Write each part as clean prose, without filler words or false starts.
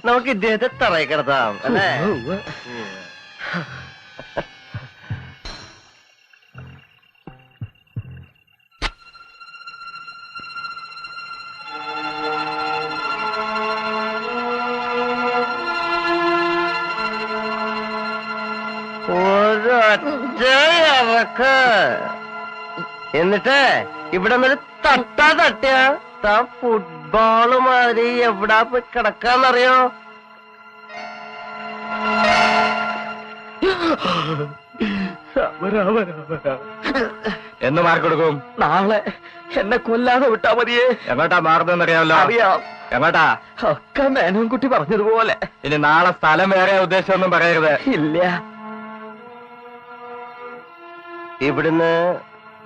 നമുക്ക് ഇദ്ദേഹത്തെ തറയി കിടത്താം അല്ലേ? എന്നിട്ട് ഇവിടെ നിന്നൊരു തട്ടിയ ഫുട്ബോള് മാതിരി എവിടാ പോയി കിടക്കാന്നറിയോ? എന്ന് മാർക്ക് കൊടുക്കും? നാളെ എന്നെ കൊല്ലാതെ വിട്ടാ മതിയേ. എങ്ങോട്ടാ മാറുന്നറിയാമല്ലോ? അറിയാം. എങ്ങോട്ടാ? ഒക്കെ മേനോൻകുട്ടി പറഞ്ഞതുപോലെ. ഇനി നാളെ സ്ഥലം വേറെ ഉദ്ദേശമൊന്നും പറയരുത്. ഇല്ല. ഇവിടുന്ന്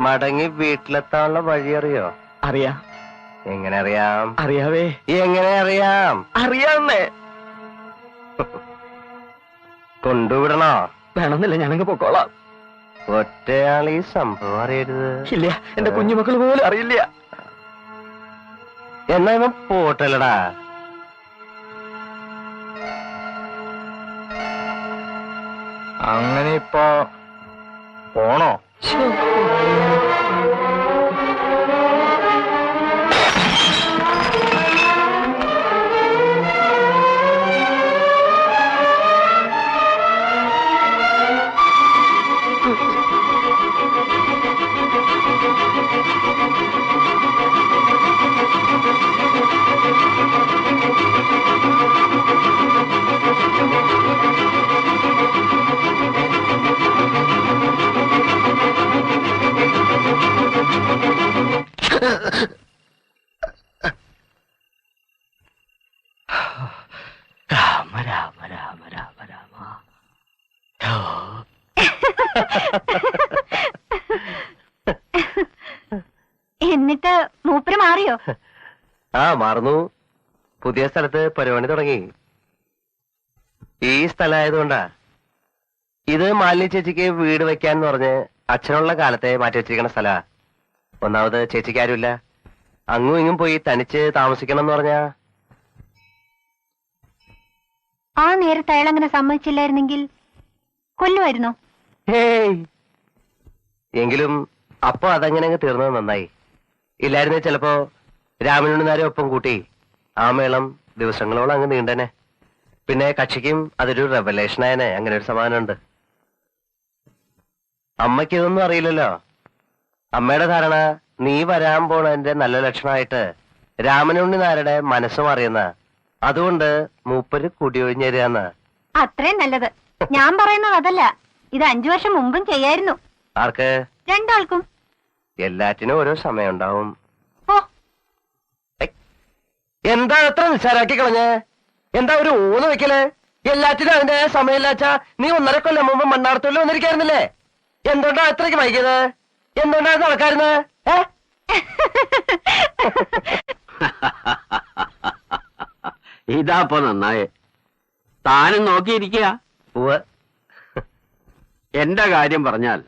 മടങ്ങി വീട്ടിലെത്താനുള്ള വഴി അറിയോ? അറിയാം. എങ്ങനെ അറിയാം? അറിയാവേ. എങ്ങനെ അറിയാം? അറിയാന്നേ. കൊണ്ടുവിടണോ? വേണമെന്നില്ല, ഞാനങ്ങ് പൊക്കോളാം. ഒറ്റയാൾ ഈ സംഭവം അറിയരുത്. ഇല്ല, എന്റെ കുഞ്ഞുമക്കൾ പോലും അറിയില്ല. എന്നാ ഇവൻ പോട്ടല്ലടാ. അങ്ങനെ ഇപ്പോ പോണോ? രാമ രാമ രാമ രാമ രാമ. എന്നിട്ട് മൂപ്പര് മാറിയോ? മാറുന്നു. പുതിയ സ്ഥലത്ത് പരിപാടി തുടങ്ങി. ഈ സ്ഥലമായതുകൊണ്ടാ. ഇത് മാലിന്യ ചേച്ചിക്ക് വീട് വെക്കാന്ന് പറഞ്ഞ് അച്ഛനുള്ള കാലത്തെ മാറ്റി വെച്ചിരിക്കുന്ന സ്ഥലാ. ഒന്നാമത് ചേച്ചിക്ക് ആരുമില്ല. അങ്ങും ഇങ്ങും പോയി തനിച്ച് താമസിക്കണം എന്ന് പറഞ്ഞാ. ആ നേരത്തെ അയാൾ അങ്ങനെ സമ്മതിച്ചില്ലായിരുന്നെങ്കിൽ കൊല്ലുമായിരുന്നോ? ഹേയ്, എങ്കിലും അപ്പൊ അതങ്ങനെ അങ്ങ് തീർന്നത് നന്നായി. ഇല്ലായിരുന്നേ ചിലപ്പോ രാമനുണ്ണിനാരെ ഒപ്പം കൂട്ടി ആ മേളം ദിവസങ്ങളോളം അങ്ങ് നീണ്ടനെ. പിന്നെ കക്ഷിക്കും അതൊരു റെവലേഷനായനെ. അങ്ങനെ ഒരു സമാധാനമുണ്ട്. അമ്മയ്ക്ക് ഇതൊന്നും അറിയില്ലല്ലോ. അമ്മയുടെ ധാരണ നീ വരാൻ പോണതിന്റെ നല്ല ലക്ഷണമായിട്ട് രാമനുണ്ണിനാരുടെ മനസ്സും അറിയുന്ന. അതുകൊണ്ട് മൂപ്പര് കുടിയൊഴിഞ്ഞു തരാന്ന്. അത്രയും നല്ലത്. ഞാൻ പറയുന്നത് അതല്ല, ഇത് 5 വർഷം മുമ്പും ചെയ്യായിരുന്നു. ആർക്ക്? രണ്ടാൾക്കും. എല്ലാറ്റിനും ഓരോ സമയം ഉണ്ടാവും. ഓ, എന്താ അത്ര നിസ്സാരാക്കി കളഞ്ഞേ? എന്താ ഒരു ഊന്ന് വെക്കല്? എല്ലാറ്റിനും അതിന്റെ സമയമില്ലാച്ചാ നീ 1.5 കൊല്ലം മുമ്പ് മണ്ണാർത്തോല് വന്നിരിക്കായിരുന്നില്ലേ? എന്തുകൊണ്ടാ അത്രയ്ക്ക് വൈകിയത്? എന്തുകൊണ്ടാ നടക്കാരുന്നത്? ഇതാപ്പോ നന്നായേ. താനും നോക്കിയിരിക്കുക. എന്റെ കാര്യം പറഞ്ഞാൽ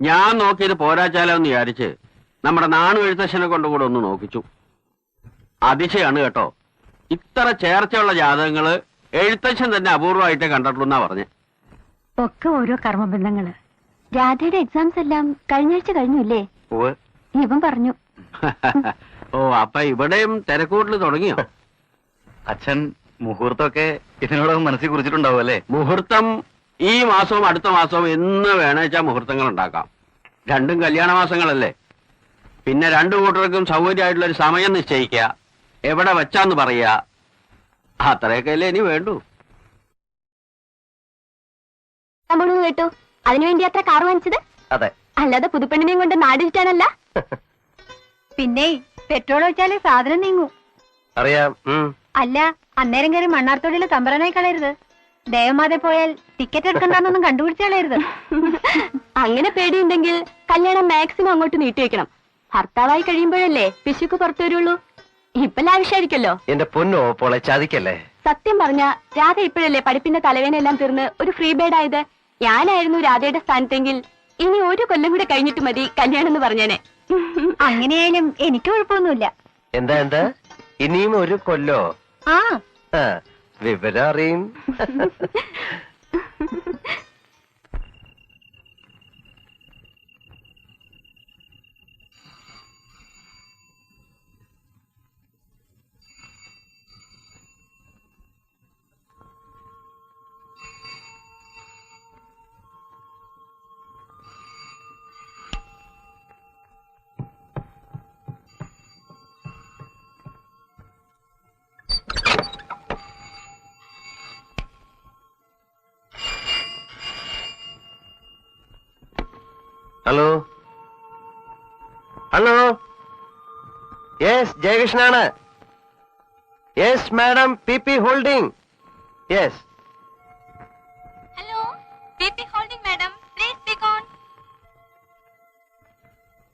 ഞാൻ നോക്കിയത് പോരാച്ചാലോ എന്ന് വിചാരിച്ച് നമ്മുടെ നാണു എഴുത്തച്ഛനെ കൊണ്ടുകൂടെ ഒന്ന് നോക്കിച്ചു. അതിശയാണ് കേട്ടോ. ഇത്ര ചേർച്ചയുള്ള ജാതകങ്ങള് എഴുത്തച്ഛൻ തന്നെ അപൂർവമായിട്ടേ കണ്ടിട്ടുള്ളൂന്നാ പറഞ്ഞേ. ഒക്കെ ഓരോ കർമ്മബന്ധങ്ങള്. രാധയുടെ എക്സാംസ് എല്ലാം കഴിഞ്ഞാഴ്ച കഴിഞ്ഞില്ലേ? ഇവൻ പറഞ്ഞു. ഓ, അപ്പൊ ഇവിടെയും തിരക്കൂട്ടിൽ തുടങ്ങിയോ? അച്ഛൻ മുഹൂർത്തമൊക്കെ ഇതിനോടൊപ്പം മനസ്സിൽ കുറിച്ചിട്ടുണ്ടാവും അല്ലേ? മുഹൂർത്തം ഈ മാസവും അടുത്ത മാസവും എന്ന് വേണേച്ചാ മുഹൂർത്തങ്ങൾ ഉണ്ടാക്കാം. രണ്ടും കല്യാണ മാസങ്ങളല്ലേ. പിന്നെ രണ്ടു കൂട്ടർക്കും സൗകര്യമായിട്ടുള്ള ഒരു സമയം നിശ്ചയിക്കുക, എവിടെ വെച്ചാന്ന് പറയുക, അത്രയൊക്കെ അല്ലേ ഇനി വേണ്ടു. നമ്മളൊന്ന് കേട്ടു. അതിനുവേണ്ടി അത്ര കാർ വാങ്ങിച്ചത്? അതെ. അല്ലാതെ പുതുപ്പെണ്ണിനെയും കൊണ്ട് നാട് ചുറ്റാനല്ല. പിന്നെ പെട്രോൾ ഒഴിച്ചാലേ സാധനം നീങ്ങൂ. അറിയാം. അല്ല, അന്നേരം കയറി മണ്ണാർത്തോടിയില് തമ്പറനായി കളയരുത്. ദേവമാതെ പോയാൽ ടിക്കറ്റ് എടുക്കണ്ടെന്നൊന്നും കണ്ടുപിടിച്ച് കളയരുത്. അങ്ങനെ പേടിയുണ്ടെങ്കിൽ കല്യാണം മാക്സിമം അങ്ങോട്ട് നീട്ടിവെക്കണം. ഭർത്താവായി കഴിയുമ്പോഴല്ലേ പിശുക്ക് പുറത്തു വരുള്ളൂ. ഇപ്പൊ ലാവിഷായിരിക്കല്ലോ. എന്റെ പൊന്നോ പൊളച്ചാതിക്കല്ലേ. സത്യം പറഞ്ഞ രാധ ഇപ്പോഴല്ലേ പഠിപ്പിന്റെ തലവേനെല്ലാം തീർന്ന് ഒരു ഫ്രീ ബേഡ് ആയത്. ഞാനായിരുന്നു രാധയുടെ സ്ഥാനത്തെങ്കിൽ ഇനി ഒരു കൊല്ലം കൂടെ കഴിഞ്ഞിട്ട് മതി കല്യാണം എന്ന് പറഞ്ഞേനെ. അങ്ങനെയായാലും എനിക്ക് കുഴപ്പമൊന്നുമില്ല. എന്താ ഇനിയും ഒരു കൊല്ലോ? ആ വിവരം അറിയും. ഹലോ ഹലോ, യെസ് ജയകൃഷ്ണനാണ്. Yes madam, PP holding. Yes. Hello, PP holding madam, please speak on.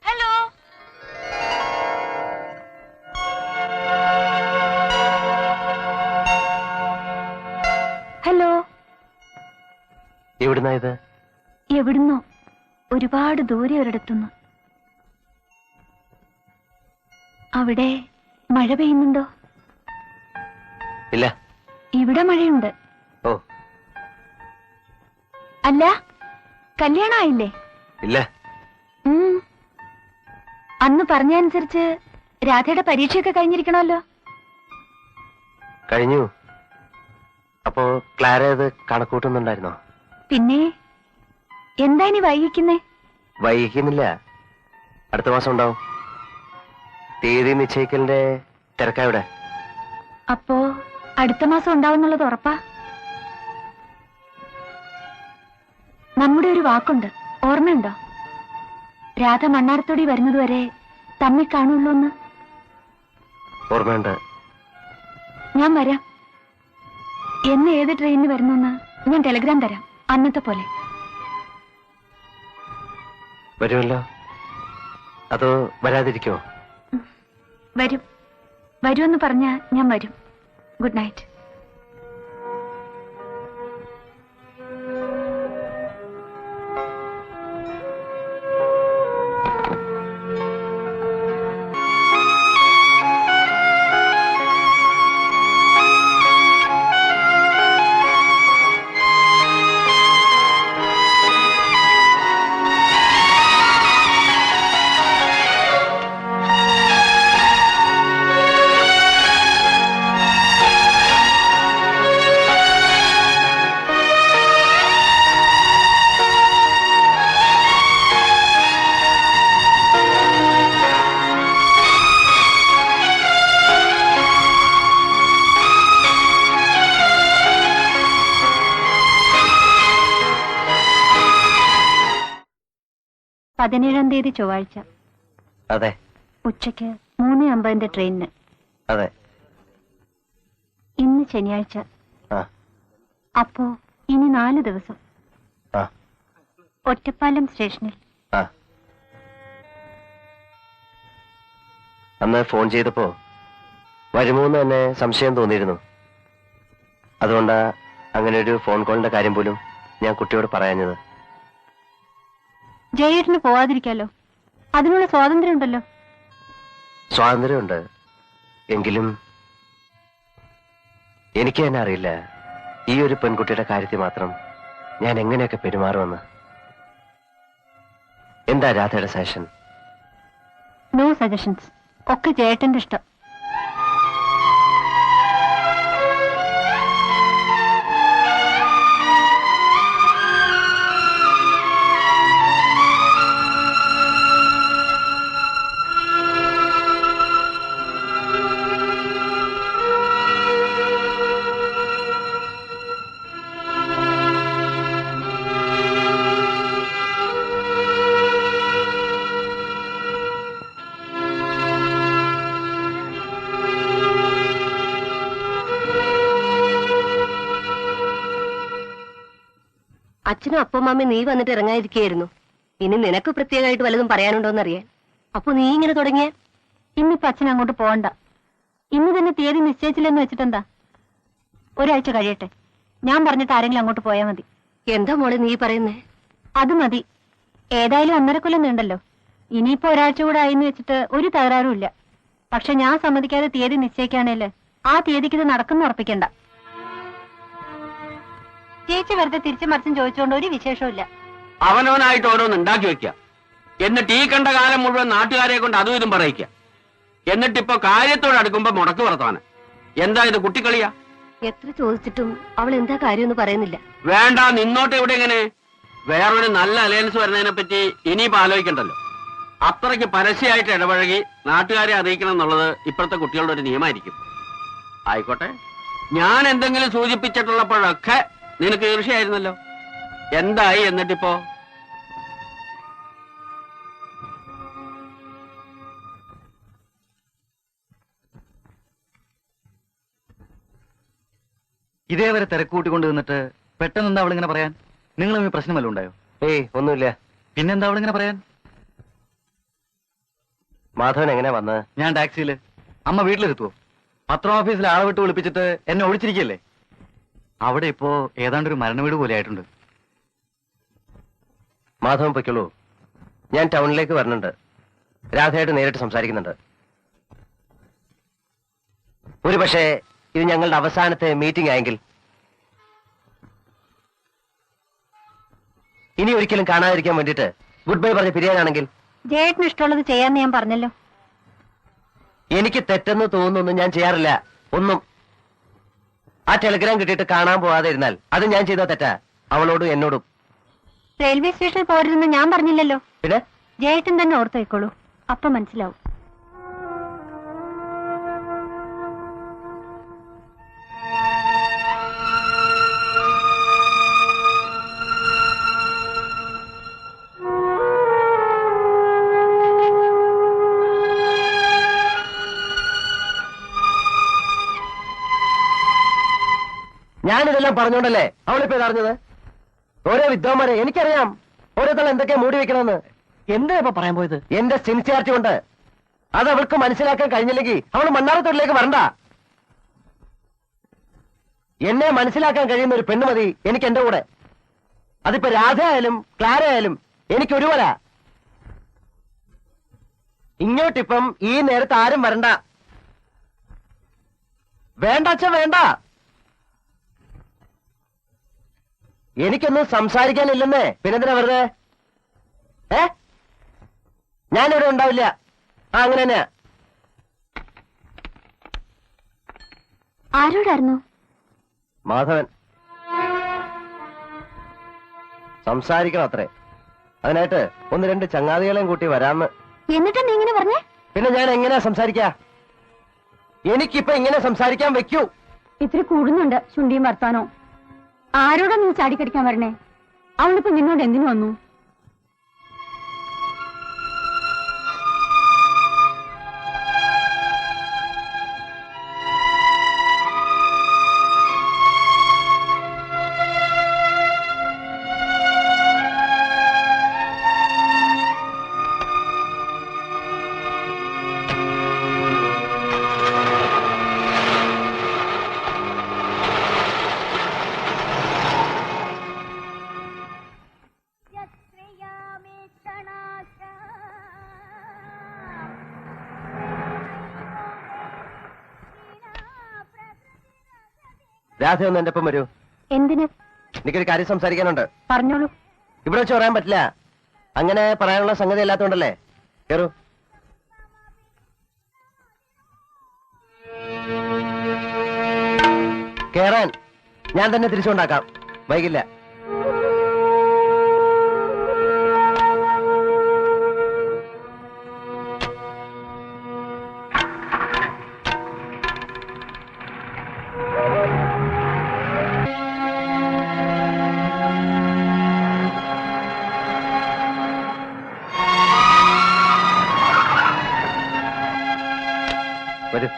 Hello. Hello. എവിടുന്നാ ഇത്? എവിടുന്നോ, ഒരുപാട് ദൂരെ ഒരിടത്തുനിന്ന്. അവിടെ മഴ പെയ്യുന്നുണ്ടോ? ഇല്ല. ഇവിടെ മഴയുണ്ട്. ഓ. അല്ല, കല്യാണമായില്ലേ? ഇല്ല. അന്ന് പറഞ്ഞനുസരിച്ച് രാധയുടെ പരീക്ഷയൊക്കെ കഴിഞ്ഞിരിക്കണമല്ലോ. കഴിഞ്ഞു. അപ്പോ ക്ലാര ഇത് കണക്കൂട്ടുന്നുണ്ടായിരുന്നോ? പിന്നെ എന്താ ഇനി വൈകിക്കുന്നേ? വൈകിക്കുന്നില്ല, അടുത്ത മാസം ഉണ്ടാവും. തീയതി നിശ്ചയിക്കലിന്റെ തിരക്കാവിടെ. അപ്പോ അടുത്ത മാസം ഉണ്ടാവുന്നുള്ളത് ഉറപ്പാ? നമ്മുടെ ഒരു വാക്കുണ്ട്, ഓർമ്മയുണ്ടോ? രാധ മണ്ണാർത്തോടി വരുന്നതുവരെ തമ്മിൽ കാണുള്ളൂ എന്ന്. ഓർമ്മയുണ്ട്. ഞാൻ വരാം. എന്ന് ഏത് ട്രെയിനിന് വരുന്നെന്ന് ഞാൻ ടെലിഗ്രാം തരാം, അന്നത്തെ പോലെ. വരുമല്ലോ? അതോ വരാതിരിക്കോ? വരും. വരുമെന്ന് പറഞ്ഞാ ഞാൻ വരും. Good night. പതിനേഴാം തീയതി ചൊവ്വാഴ്ച. അതെ. ഉച്ചയ്ക്ക് 3:50 ട്രെയിനിന്. അതെ. ഇന്ന് ശനിയാഴ്ച. അപ്പോ ഇനി 4 ദിവസം. ഒറ്റപ്പാലം സ്റ്റേഷനിൽ. അന്ന് ഫോൺ ചെയ്തപ്പോ വരുമോന്ന് തന്നെ സംശയം തോന്നിയിരുന്നു. അതുകൊണ്ടാ അങ്ങനെ ഒരു ഫോൺ കോളിന്റെ കാര്യം പോലും ഞാൻ കുട്ടിയോട് പറയാഞ്ഞത്. ജയേട്ടന് പോവാതിരിക്കാലോ, അതിനുള്ള സ്വാതന്ത്ര്യം ഉണ്ടല്ലോ. സ്വാതന്ത്ര്യമുണ്ട്, എങ്കിലും എനിക്ക് തന്നെ അറിയില്ല ഈ ഒരു പെൺകുട്ടിയുടെ കാര്യത്തിൽ മാത്രം ഞാൻ എങ്ങനെയൊക്കെ പെരുമാറുമെന്ന്. എന്താ രാധയുടെ സജഷൻ? നോ സജഷൻസ്, ഒക്കെ ജയേട്ടന്റെ ഇഷ്ടം. അച്ഛനും അപ്പമ്മ നീ വന്നിട്ട് ഇറങ്ങാതിരിക്കുകയായിരുന്നു. ഇനി നിനക്ക് പ്രത്യേകമായിട്ട് വല്ലതും പറയാനുണ്ടോന്നറിയാൻ. അപ്പൊ നീ ഇങ്ങനെ തുടങ്ങിയ? ഇന്നിപ്പോ അച്ഛൻ അങ്ങോട്ട് പോകണ്ട. ഇന്ന് തന്നെ തീയതി നിശ്ചയിച്ചില്ലെന്ന് വെച്ചിട്ടെന്താ? ഒരാഴ്ച കഴിയട്ടെ. ഞാൻ പറഞ്ഞിട്ട് ആരെങ്കിലും അങ്ങോട്ട് പോയാൽ മതി. എന്താ മോളെ നീ പറയുന്നേ? അത് മതി. ഏതായാലും 1.5 കൊല്ലം നീണ്ടല്ലോ. ഇനിയിപ്പോ ഒരാഴ്ച കൂടെ ആയിന്ന് വെച്ചിട്ട് ഒരു തകരാറും ഇല്ല. പക്ഷെ ഞാൻ സമ്മതിക്കാതെ തീയതി നിശ്ചയിക്കുകയാണേല് ആ തീയതിക്ക് ഇത് നടക്കുന്ന ഉറപ്പിക്കണ്ട. ചേച്ചി വെറുതെ തിരിച്ചു മറിച്ചും ചോദിച്ചുകൊണ്ട് ഒരു വിശേഷവും ഇല്ല. അവനവനായിട്ട് ഓരോന്ന് ഉണ്ടാക്കി വെക്കുക. എന്നിട്ട് ഈ കണ്ട കാലം മുഴുവൻ നാട്ടുകാരെ കൊണ്ട് അതും ഇതും പറയിക്കുക. എന്നിട്ടിപ്പോ കാര്യത്തോട് അടുക്കുമ്പോ മുടക്ക് വർത്തമാനം. എന്താ ഇത്, കുട്ടിക്കളിയാ? എത്ര ചോദിച്ചിട്ടും അവൾ എന്താ കാര്യമൊന്നും പറയുന്നില്ല. വേണ്ട, നിന്നോട്ട് ഇവിടെ എങ്ങനെ? വേറൊരു നല്ല അലയൻസ് വരുന്നതിനെ പറ്റി ഇനിയിപ്പോ ആലോചിക്കണ്ടല്ലോ. അത്രയ്ക്ക് പരസ്യമായിട്ട് ഇടപഴകി നാട്ടുകാരെ അറിയിക്കണം എന്നുള്ളത് ഇപ്പോഴത്തെ കുട്ടികളുടെ ഒരു നിയമമായിരിക്കും. ആയിക്കോട്ടെ, ഞാൻ എന്തെങ്കിലും സൂചിപ്പിച്ചിട്ടുള്ളപ്പോഴൊക്കെ നിനക്ക് ഈർഷ്യയായിരുന്നല്ലോ. എന്തായി എന്നിട്ടിപ്പോ? ഇതേവരെ തിരക്കൂട്ടിക്കൊണ്ട് നിന്നിട്ട് പെട്ടെന്ന് എന്താ അവളിങ്ങനെ പറയാൻ? നിങ്ങൾ തമ്മിൽ പ്രശ്നം വല്ലതും ഉണ്ടായോ? ഏയ് ഒന്നുമില്ല. പിന്നെന്താ അവളിങ്ങനെ പറയാൻ? മാധവൻ എങ്ങനെയാ വന്നത്? ഞാൻ ടാക്സിയില്. അമ്മ വീട്ടിലെത്തുവോ? പത്രം ഓഫീസിൽ ആളെ വിട്ട് വിളിപ്പിച്ചിട്ട് എന്നെ ഒളിച്ചിരിക്കല്ലേ? അവിടെ ഇപ്പോ ഏതാണ്ടൊരു മരണവീട് പോലെ ആയിട്ടുണ്ട്. മാധവൻ പൊയ്ക്കുള്ളൂ. ഞാൻ ടൗണിലേക്ക് വരുന്നുണ്ട്. രാധയായിട്ട് നേരിട്ട് സംസാരിക്കുന്നുണ്ട്. ഒരു പക്ഷേ ഇത് ഞങ്ങളുടെ അവസാനത്തെ മീറ്റിംഗ് ആയെങ്കിൽ, ഇനി ഒരിക്കലും കാണാതിരിക്കാൻ വേണ്ടിയിട്ട് ഗുഡ് ബൈ പറഞ്ഞ് പിരിയാനാണെങ്കിൽ, ജയേട്ടന് ഇഷ്ടമുള്ളത് ചെയ്യാന്ന് ഞാൻ പറഞ്ഞല്ലോ. എനിക്ക് തെറ്റെന്ന് തോന്നുന്നൊന്നും ഞാൻ ചെയ്യാറില്ല. ഒന്നും. ആ ടെലിഗ്രാം കിട്ടിയിട്ട് കാണാൻ പോവാതെ ഇരുന്നാൽ അത് ഞാൻ ചെയ്ത തെറ്റാ, അവളോടും എന്നോടും. റെയിൽവേ സ്റ്റേഷനിൽ പോരുതെന്ന് ഞാൻ പറഞ്ഞില്ലല്ലോ. പിന്നെ ജയേട്ടൻ തന്നെ ഓർത്ത് വെക്കോളൂ, അപ്പൊ മനസ്സിലാവും. ഞാനിതെല്ലാം പറഞ്ഞോണ്ടല്ലേ അവളിപ്പോ ഇതറിഞ്ഞത്? ഓരോ വിദ്വാന്മാരെ എനിക്കറിയാം, ഓരോരുത്തർ എന്തൊക്കെയാ മൂടി വെക്കണമെന്ന്. എന്താ ഇപ്പൊ പറയാൻ പോയത്? എന്റെ സിൻസിയാരിറ്റി കൊണ്ട്. അത് അവൾക്ക് മനസ്സിലാക്കാൻ കഴിഞ്ഞില്ലെങ്കിൽ അവൾ മണ്ണാറത്തൊഴിലേക്ക് വരണ്ട. എന്നെ മനസ്സിലാക്കാൻ കഴിയുന്ന ഒരു പെണ്ണ് മതി എനിക്ക് എന്റെ കൂടെ. അതിപ്പോ രാധ ആയാലും ക്ലാര ആയാലും എനിക്ക് ഒരുപോലെ. ഇങ്ങോട്ടിപ്പം ഈ നേരത്ത് ആരും വരണ്ട. വേണ്ട അച്ഛ, വേണ്ട. എനിക്കൊന്നും സംസാരിക്കാനില്ലെന്നേ. പിന്നെന്തിനാ വെറുതെ? ഞാനിവിടെ ഉണ്ടാവില്ല. അങ്ങനെ തന്നെയാ. ആരോടായിരുന്നു? മാധവൻ. സംസാരിക്കണം അത്രേ. അതിനായിട്ട് 1-2 ചങ്ങാതികളെയും കൂട്ടി വരാന്ന്. എന്നിട്ട് നീ ഇങ്ങനെ പറഞ്ഞേ? പിന്നെ ഞാൻ എങ്ങനെയാ സംസാരിക്കാ? എനിക്കിപ്പോ ഇങ്ങനെ സംസാരിക്കാൻ വെക്കൂ. ഇത്തിരി കൂടുന്നുണ്ട് ചുണ്ടിയും വർത്താനോ. ആരോടാ നീ ചാടിക്കടിക്കാൻ വരണേ? അവളിപ്പോ നിന്നോട് എന്തിനു വന്നു? രാധ ഒന്ന് എന്റെ ഒപ്പം വരൂ. എന്തിന്? എനിക്കൊരു കാര്യം സംസാരിക്കാനുണ്ട്. പറഞ്ഞോളൂ. ഇവിടെ വെച്ച് പറയാൻ പറ്റില്ല. അങ്ങനെ പറയാനുള്ള സംഗതി അല്ലാത്തോണ്ടല്ലേ. കേറൂ. കേറാൻ ഞാൻ തന്നെ തിരിച്ചുകൊണ്ടാക്കാം, വൈകില്ല. വരൂ.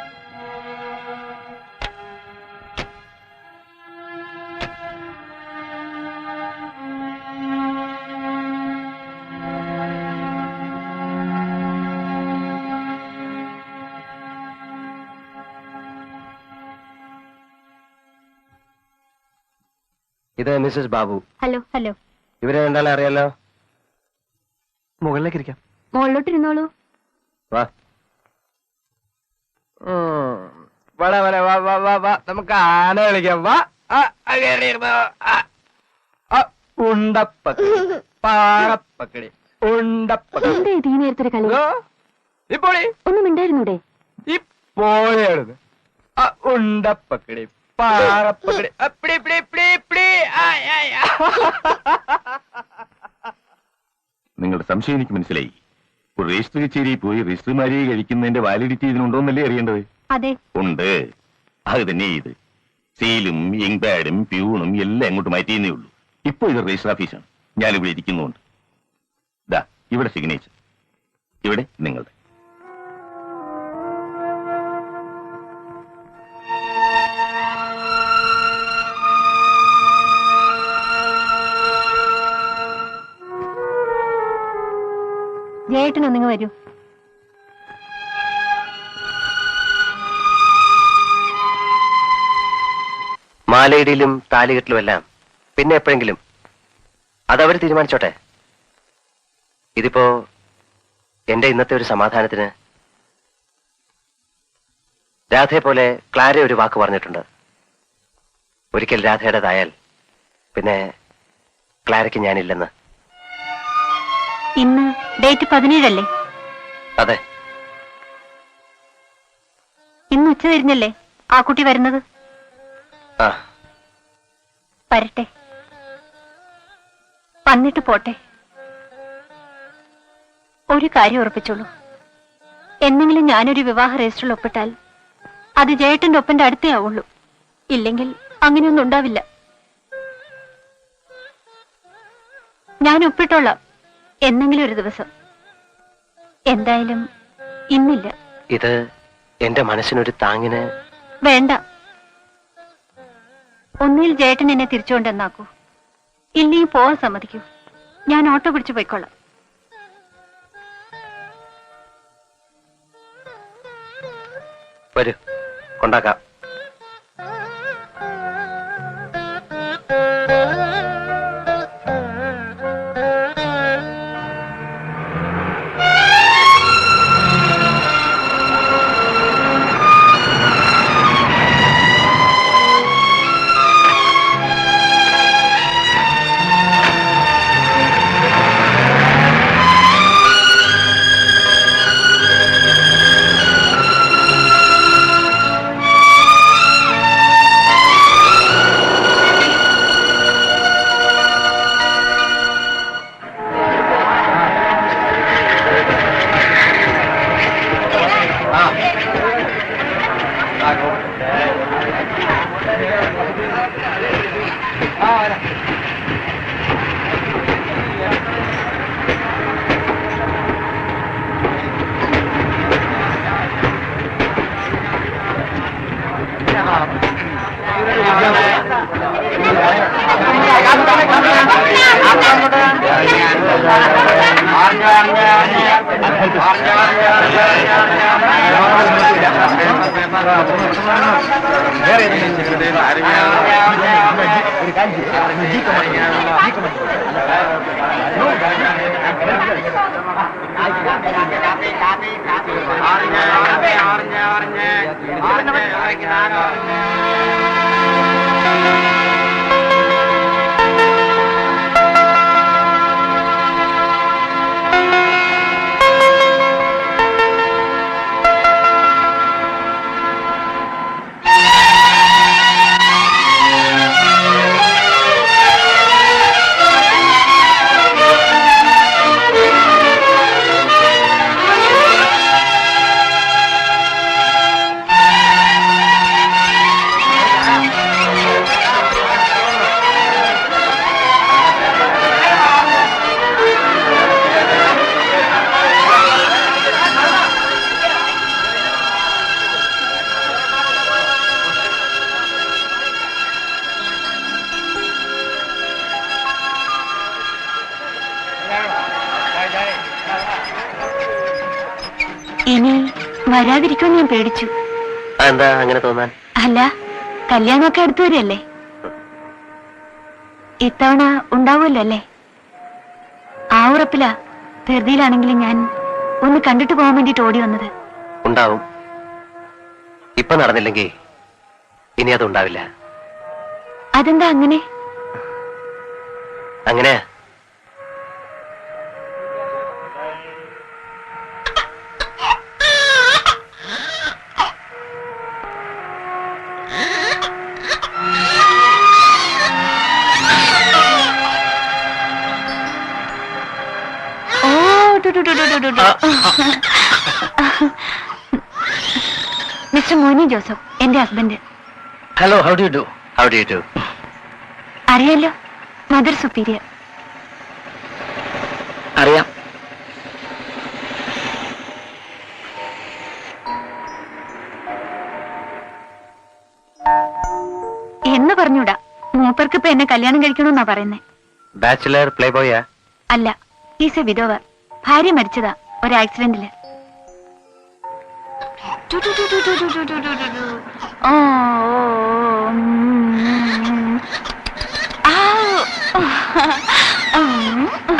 ഇത് മിസ്സസ് ബാബു. Hello hello. ഇവരെ രണ്ടാളെ അറിയാലോ. മുകളിലേക്ക് ഇരിക്കാം. മുകളിലോട്ട് ഇരുന്നോളൂ. വാ. നമുക്ക് ആന കളിക്കാം. വാ. ഉണ്ടപ്പക്കടി, പാറപ്പക്കടി, ഉണ്ടപ്പക്കടി. എന്താ ഇത് ഈ നേരത്തെ കളി? ഇപ്പോഴേ ഒന്നും ഉണ്ടായിരുന്നൂടെ? ഇപ്പോഴെടുത്ത് ഉണ്ടപ്പക്കടി, പാറപ്പക്കടി, അപ്പടി പിടി പിടി പിടി. നിങ്ങളുടെ സംശയം എനിക്ക് മനസ്സിലായി. ഒരു രജിസ്റ്റർ കച്ചേരിയിൽ പോയി രജിസ്റ്റർമാരിയെ കഴിക്കുന്നതിന്റെ വാലിഡിറ്റി ഇതിനുണ്ടോന്നല്ലേ അറിയേണ്ടത്? അതെ, ഉണ്ട്. അത് തന്നെ ഇത്. സീലും ഇങ്ക് പാഡും പ്യൂണും എല്ലാം അങ്ങോട്ട് മാറ്റിയെന്നേ ഉള്ളൂ. ഇപ്പൊ ഇത് രജിസ്റ്റർ ഓഫീസാണ്. ഞാനിവിടെ ഇരിക്കുന്നുണ്ട്. ദാ ഇവിടെ സിഗ്നേച്ചർ, ഇവിടെ നിങ്ങളുടെ. ജയേട്ടനൊന്നിങ്ങ് വരൂ. മാലയിടിയിലും താലികെട്ടിലും എല്ലാം പിന്നെ എപ്പോഴെങ്കിലും അതവർ തീരുമാനിച്ചോട്ടെ. ഇതിപ്പോ എന്റെ ഇന്നത്തെ ഒരു സമാധാനത്തിന് രാധയെ പോലെ ക്ലാര ഒരു വാക്ക് പറഞ്ഞിട്ടുണ്ട്. ഒരിക്കൽ രാധയുടേതായാൽ പിന്നെ ക്ലാരയ്ക്ക് ഞാനില്ലെന്ന്. ഇന്ന് ഡേറ്റ് 17 അല്ലേ? അതെ. ഇന്ന് ഉച്ച തിരിഞ്ഞല്ലേ ആ കുട്ടി വരുന്നത്? ആ, വരട്ടെ, വന്നിട്ട് പോട്ടെ. ഒരു കാര്യം ഉറപ്പിച്ചോളൂ, എന്നെങ്കിലും ഞാനൊരു വിവാഹ രജിസ്റ്ററിൽ ഒപ്പിട്ടാൽ അത് ജയേട്ടന്റെ ഒപ്പന്റെ അടുത്തേ ആവുള്ളൂ. ഇല്ലെങ്കിൽ അങ്ങനെയൊന്നും ഉണ്ടാവില്ല. ഞാൻ ഒപ്പിട്ടോളാം എന്നെങ്കിലും ഒരു ദിവസം. എന്തായാലും ഇന്നില്ല. ഇത് എന്റെ മനസ്സിനൊരു താങ്ങിന്. വേണ്ട, ഒന്നിൽ ജയേട്ടൻ എന്നെ തിരിച്ചുകൊണ്ടെന്നാക്കൂ, ഇല്ലെങ്കിൽ പോവാൻ സമ്മതിക്കൂ. ഞാൻ ഓട്ടോ പിടിച്ചു പോയിക്കോളാം. വരൂ, കൊണ്ടാക്കാം. ഇനി വരാതിരിക്കുമെന്ന് ഞാൻ പേടിച്ചു. എന്താ അങ്ങനെ തോന്നാൻ? അല്ല, കല്യാണമൊക്കെ അടുത്തു വരികയല്ലേ. ഇത്തവണ ഉണ്ടാവുമല്ലോ അല്ലേ? ആ ഉറപ്പിലാ ധൃതിയിലാണെങ്കിലും ഞാൻ ഒന്ന് കണ്ടിട്ട് പോകാൻ വേണ്ടിട്ട് ഓടി വന്നത്. ഉണ്ടാവും. ഇപ്പൊ നടന്നില്ലെങ്കിൽ ഇനി അതുണ്ടാവില്ല. അതെന്താ അങ്ങനെ? അങ്ങനെ മിസ്റ്റർ മോനി ജോസഫ്, എന്റെ husband. Hello, how do you do? How do you do? അറിയാലോ, മദർ സുപ്പീരിയർ. അറിയാം. എന്ന് പറഞ്ഞൂടാ, മൂപ്പർക്ക് ഇപ്പൊ എന്നെ കല്യാണം കഴിക്കണമെന്നാ പറയുന്നേ. ബാച്ചിലർ പ്ലേ ബോയാ? അല്ല, ഈസ് എ വിഡോവർ. ഭാര്യ മരിച്ചതാ ഒരു ആക്സിഡന്റില്.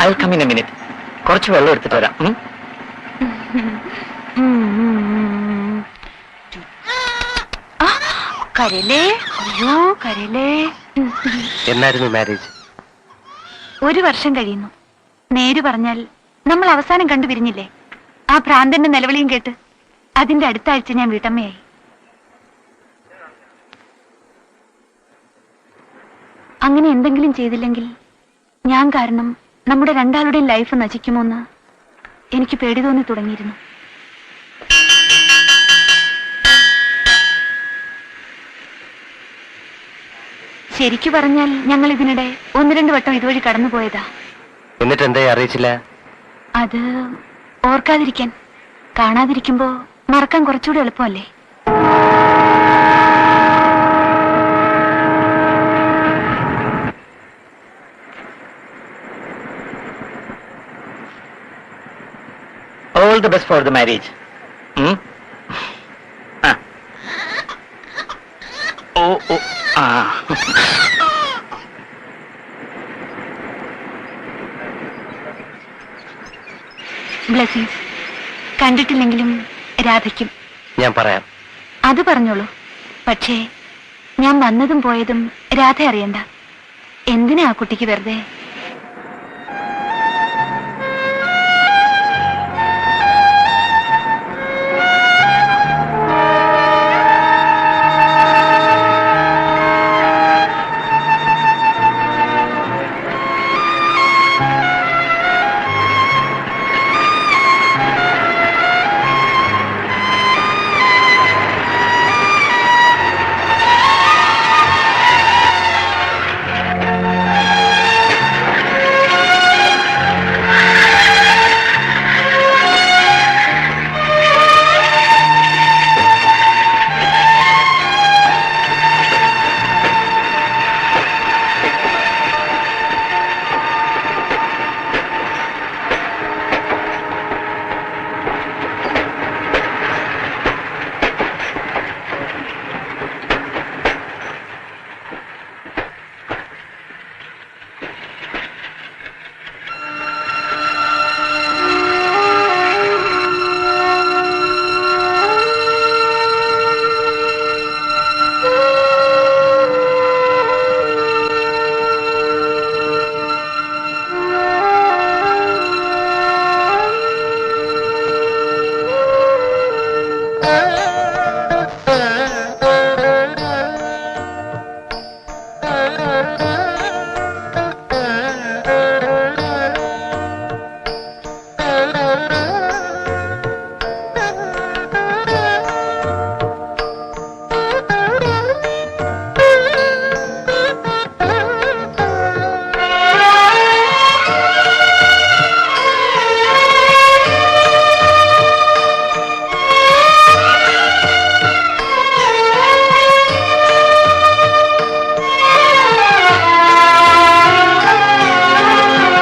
I will come in a minute. കുറച്ച് വെള്ളം എടുത്തിട്ട് വരാം. കരലേ, അയ്യോ കരലേ. എന്നായിരുന്നു മാരേജ്? 1 വർഷം കഴിയുന്നു. നേര് പറഞ്ഞാൽ നമ്മൾ അവസാനം കണ്ടുപിരിഞ്ഞില്ലേ? ആ ഭ്രാന്തന്റെ നിലവിളിയും കേട്ട് അതിന്റെ അടുത്ത ആഴ്ച ഞാൻ വീട്ടമ്മയായി. അങ്ങനെ എന്തെങ്കിലും ചെയ്തില്ലെങ്കിൽ ഞാൻ കാരണം നമ്മുടെ രണ്ടാളുടെയും ലൈഫ് നശിക്കുമോന്ന് എനിക്ക് പേടി തോന്നി തുടങ്ങിയിരുന്നു. ശരിക്കു പറഞ്ഞാൽ ഞങ്ങൾ ഇതിനിടെ 1-2 വട്ടം ഇതുവഴി കടന്നുപോയതാ. എന്നിട്ട് എന്തേ അറിയിച്ചില്ല? അത് ഓർക്കാതിരിക്കാൻ. കാണാതിരിക്കുമ്പോ മറക്കാൻ കുറച്ചുകൂടി എളുപ്പമല്ലേ? All the best for the marriage. Oh. Blessings. കണ്ടിട്ടില്ലെങ്കിലും രാധയ്ക്കും. ഞാൻ പറയാം. അത് പറഞ്ഞോളൂ. പക്ഷേ ഞാൻ വന്നതും പോയതും രാധ അറിയണ്ട. എന്തിനാ ആ കുട്ടിക്ക് വെറുതെ